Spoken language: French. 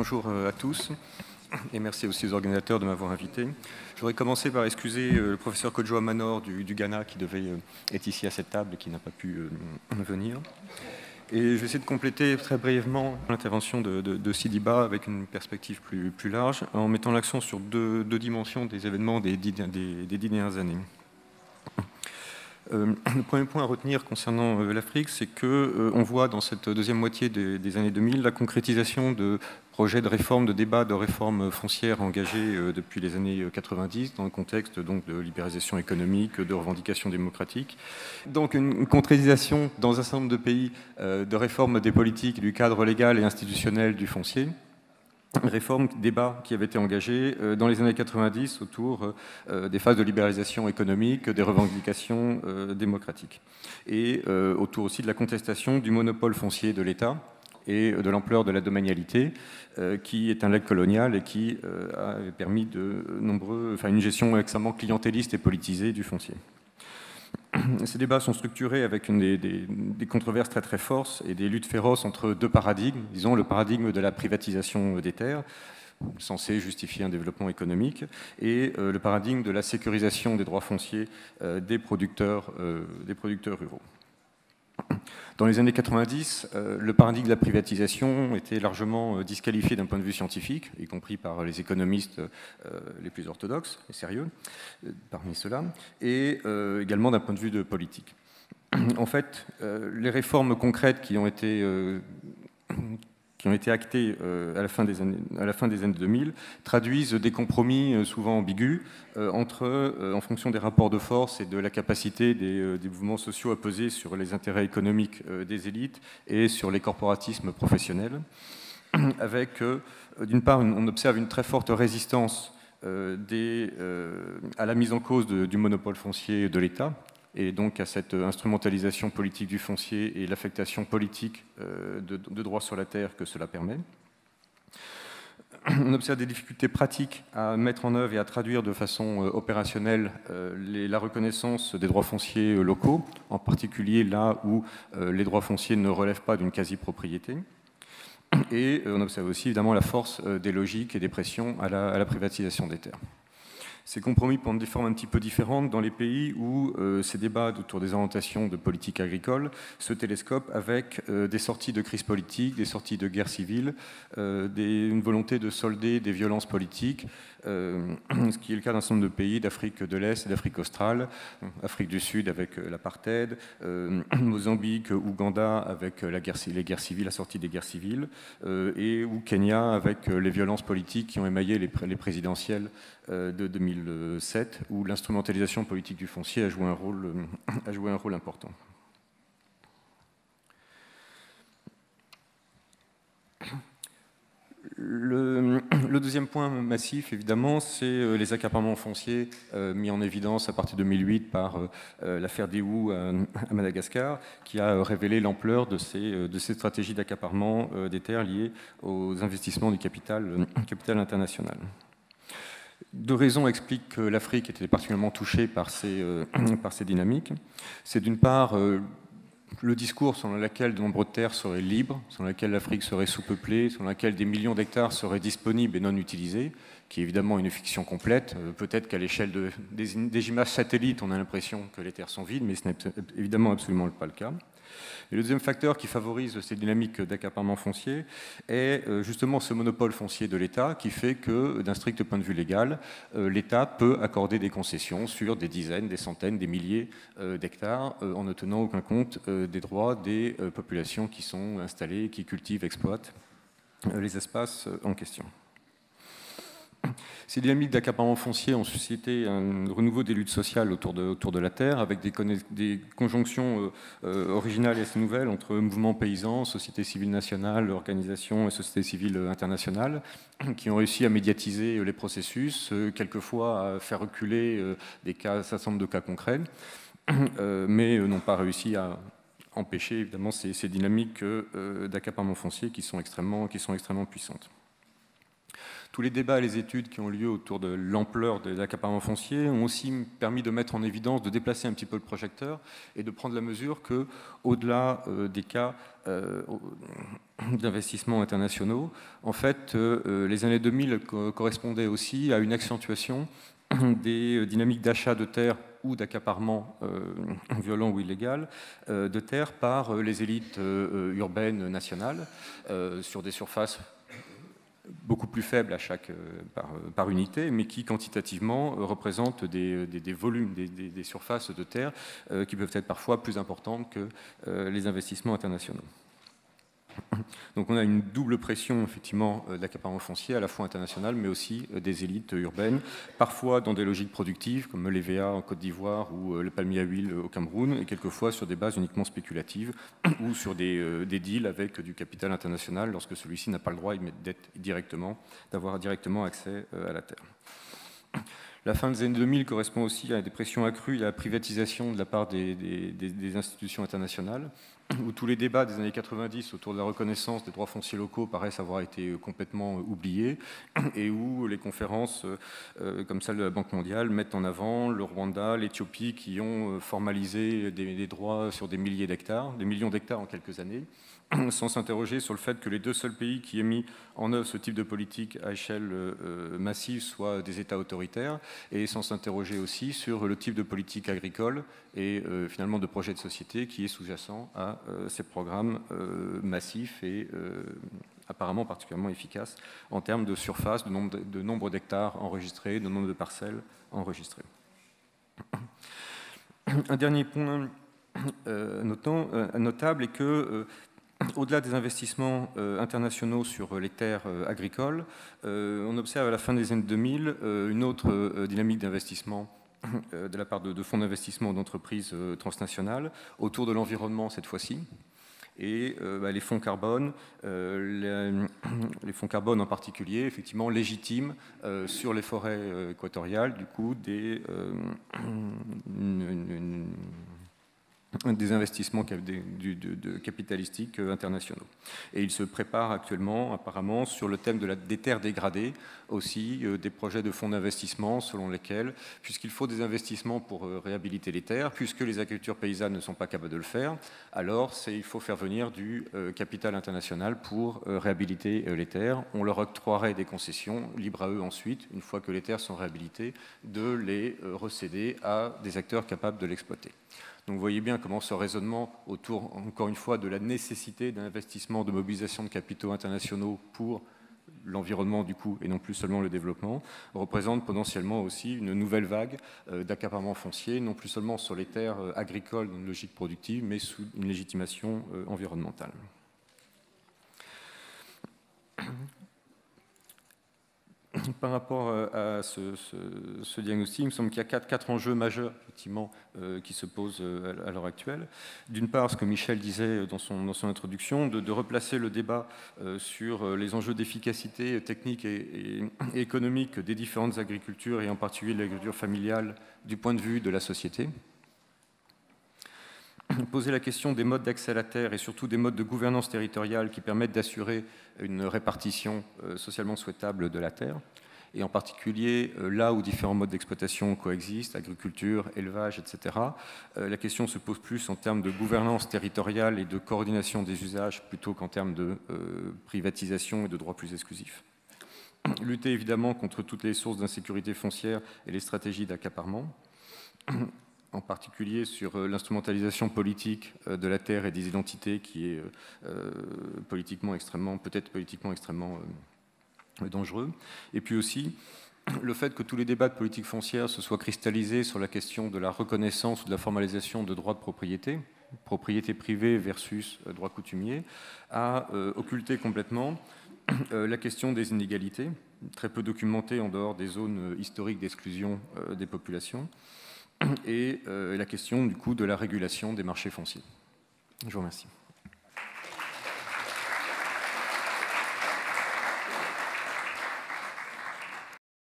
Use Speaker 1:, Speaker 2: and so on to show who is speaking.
Speaker 1: bonjour à tous et merci aussi aux organisateurs de m'avoir invité. Je voudrais commencer par excuser le professeur Kojo Amanor du Ghana qui devait être ici à cette table et qui n'a pas pu venir. Et je vais essayer de compléter très brièvement l'intervention de Sidiba avec une perspective plus large en mettant l'accent sur deux dimensions des événements des 10 dernières années. Le premier point à retenir concernant l'Afrique, c'est qu'on voit dans cette deuxième moitié des années 2000 la concrétisation de projets de réforme, de débats de réforme foncière engagés depuis les années 90 dans le contexte donc, de libéralisation économique, de revendications démocratiques. Donc une concrétisation dans un certain nombre de pays de réforme des politiques, du cadre légal et institutionnel du foncier. Réforme, débat qui avait été engagé dans les années 90 autour des phases de libéralisation économique, des revendications démocratiques. Et autour aussi de la contestation du monopole foncier de l'État et de l'ampleur de la domanialité, qui est un legs colonial et qui a permis une gestion extrêmement clientéliste et politisée du foncier. Ces débats sont structurés avec des controverses très fortes et des luttes féroces entre deux paradigmes. Disons le paradigme de la privatisation des terres, censé justifier un développement économique, et le paradigme de la sécurisation des droits fonciers des producteurs ruraux. Dans les années 90, le paradigme de la privatisation était largement disqualifié d'un point de vue scientifique, y compris par les économistes les plus orthodoxes et sérieux parmi ceux-là, et également d'un point de vue de politique. En fait, les réformes concrètes qui ont été actées à la fin des années 2000 traduisent des compromis souvent ambigus en fonction des rapports de force et de la capacité des mouvements sociaux à peser sur les intérêts économiques des élites et sur les corporatismes professionnels, avec d'une part on observe une très forte résistance à la mise en cause du monopole foncier de l'État, et donc à cette instrumentalisation politique du foncier et l'affectation politique de droits sur la terre que cela permet. On observe des difficultés pratiques à mettre en œuvre et à traduire de façon opérationnelle la reconnaissance des droits fonciers locaux, en particulier là où les droits fonciers ne relèvent pas d'une quasi-propriété. Et on observe aussi évidemment la force des logiques et des pressions à la privatisation des terres. Ces compromis prennent des formes un petit peu différentes dans les pays où ces débats autour des orientations de politique agricole se télescopent avec des sorties de crise politique, des sorties de guerre civile, une volonté de solder des violences politiques, ce qui est le cas d'un certain nombre de pays d'Afrique de l'Est et d'Afrique australe, Afrique du Sud avec l'apartheid, Mozambique, Ouganda avec les guerres civiles, la sortie des guerres civiles, et ou Kenya avec les violences politiques qui ont émaillé les présidentielles de 2007, où l'instrumentalisation politique du foncier a joué un rôle important. Le deuxième point massif, évidemment, c'est les accaparements fonciers mis en évidence à partir de 2008 par l'affaire Daewoo à Madagascar, qui a révélé l'ampleur de ces stratégies d'accaparement des terres liées aux investissements du capital international. Deux raisons expliquent que l'Afrique était particulièrement touchée par ces dynamiques. C'est d'une part le discours selon lequel de nombreuses terres seraient libres, selon lequel l'Afrique serait sous-peuplée, selon lequel des millions d'hectares seraient disponibles et non utilisés, qui est évidemment une fiction complète. Peut-être qu'à l'échelle des images satellites, on a l'impression que les terres sont vides, mais ce n'est évidemment absolument pas le cas. Et le deuxième facteur qui favorise ces dynamiques d'accaparement foncier est justement ce monopole foncier de l'État qui fait que, d'un strict point de vue légal, l'État peut accorder des concessions sur des dizaines, des centaines, des milliers d'hectares en ne tenant aucun compte des droits des populations qui sont installées, qui cultivent, exploitent les espaces en question. Ces dynamiques d'accaparement foncier ont suscité un renouveau des luttes sociales autour de la terre, avec des conjonctions originales et assez nouvelles entre mouvements paysans, société civile nationale, organisations et société civile internationale, qui ont réussi à médiatiser les processus, quelquefois à faire reculer un certain nombre de cas concrets, mais n'ont pas réussi à empêcher évidemment ces dynamiques d'accaparement foncier qui sont extrêmement puissantes. Tous les débats et les études qui ont lieu autour de l'ampleur de l'accaparement foncier ont aussi permis de mettre en évidence, de déplacer un petit peu le projecteur et de prendre la mesure que, au-delà des cas d'investissements internationaux, en fait, les années 2000 correspondaient aussi à une accentuation des dynamiques d'achat de terres ou d'accaparement violent ou illégal de terres par les élites urbaines nationales sur des surfaces beaucoup plus faibles à chaque, par unité, mais qui quantitativement représentent des volumes, des surfaces de terre qui peuvent être parfois plus importantes que les investissements internationaux. Donc on a une double pression effectivement d'accaparement foncier à la fois international mais aussi des élites urbaines, parfois dans des logiques productives comme l'EVA en Côte d'Ivoire ou le palmier à huile au Cameroun, et quelquefois sur des bases uniquement spéculatives ou sur des deals avec du capital international lorsque celui-ci n'a pas le droit d'avoir directement accès à la terre. La fin des années 2000 correspond aussi à des pressions accrues et à la privatisation de la part des institutions internationales, où tous les débats des années 90 autour de la reconnaissance des droits fonciers locaux paraissent avoir été complètement oubliés, et où les conférences comme celle de la Banque mondiale mettent en avant le Rwanda, l'Éthiopie, qui ont formalisé des droits sur des milliers d'hectares, des millions d'hectares en quelques années, sans s'interroger sur le fait que les deux seuls pays qui aient mis en œuvre ce type de politique à échelle massive soient des États autoritaires, et sans s'interroger aussi sur le type de politique agricole et finalement de projet de société qui est sous-jacent à ces programmes massifs et apparemment particulièrement efficaces en termes de surface, de nombre d'hectares enregistrés, de nombre de parcelles enregistrées. Un dernier point notable est que au-delà des investissements internationaux sur les terres agricoles, on observe à la fin des années 2000 une autre dynamique d'investissement de la part de fonds d'investissement d'entreprises transnationales autour de l'environnement cette fois-ci. Et les fonds carbone, les fonds carbone en particulier, effectivement, légitiment sur les forêts équatoriales, du coup, des investissements capitalistiques internationaux. Et il se prépare actuellement, apparemment, sur le thème des terres dégradées, aussi des projets de fonds d'investissement selon lesquels, puisqu'il faut des investissements pour réhabiliter les terres, puisque les agricultures paysannes ne sont pas capables de le faire, alors il faut faire venir du capital international pour réhabiliter les terres. On leur octroierait des concessions, libre à eux ensuite, une fois que les terres sont réhabilitées, de les recéder à des acteurs capables de l'exploiter. Donc vous voyez bien comment ce raisonnement autour, encore une fois, de la nécessité d'investissement, de mobilisation de capitaux internationaux pour l'environnement du coup, et non plus seulement le développement, représente potentiellement aussi une nouvelle vague d'accaparement foncier, non plus seulement sur les terres agricoles dans une logique productive, mais sous une légitimation environnementale. Par rapport à ce diagnostic, il me semble qu'il y a quatre enjeux majeurs effectivement, qui se posent à l'heure actuelle. D'une part, ce que Michel disait dans son introduction, de replacer le débat sur les enjeux d'efficacité technique et économique des différentes agricultures, et en particulier l'agriculture familiale, du point de vue de la société. Poser la question des modes d'accès à la terre et surtout des modes de gouvernance territoriale qui permettent d'assurer une répartition socialement souhaitable de la terre, et en particulier là où différents modes d'exploitation coexistent, agriculture, élevage, etc. La question se pose plus en termes de gouvernance territoriale et de coordination des usages plutôt qu'en termes de privatisation et de droits plus exclusifs. Lutter évidemment contre toutes les sources d'insécurité foncière et les stratégies d'accaparement, en particulier sur l'instrumentalisation politique de la terre et des identités qui est peut-être politiquement extrêmement dangereux. Et puis aussi le fait que tous les débats de politique foncière se soient cristallisés sur la question de la reconnaissance ou de la formalisation de droits de propriété privée versus droit coutumier, a occulté complètement la question des inégalités, très peu documentées en dehors des zones historiques d'exclusion des populations, et la question du coup de la régulation des marchés fonciers. Je vous remercie.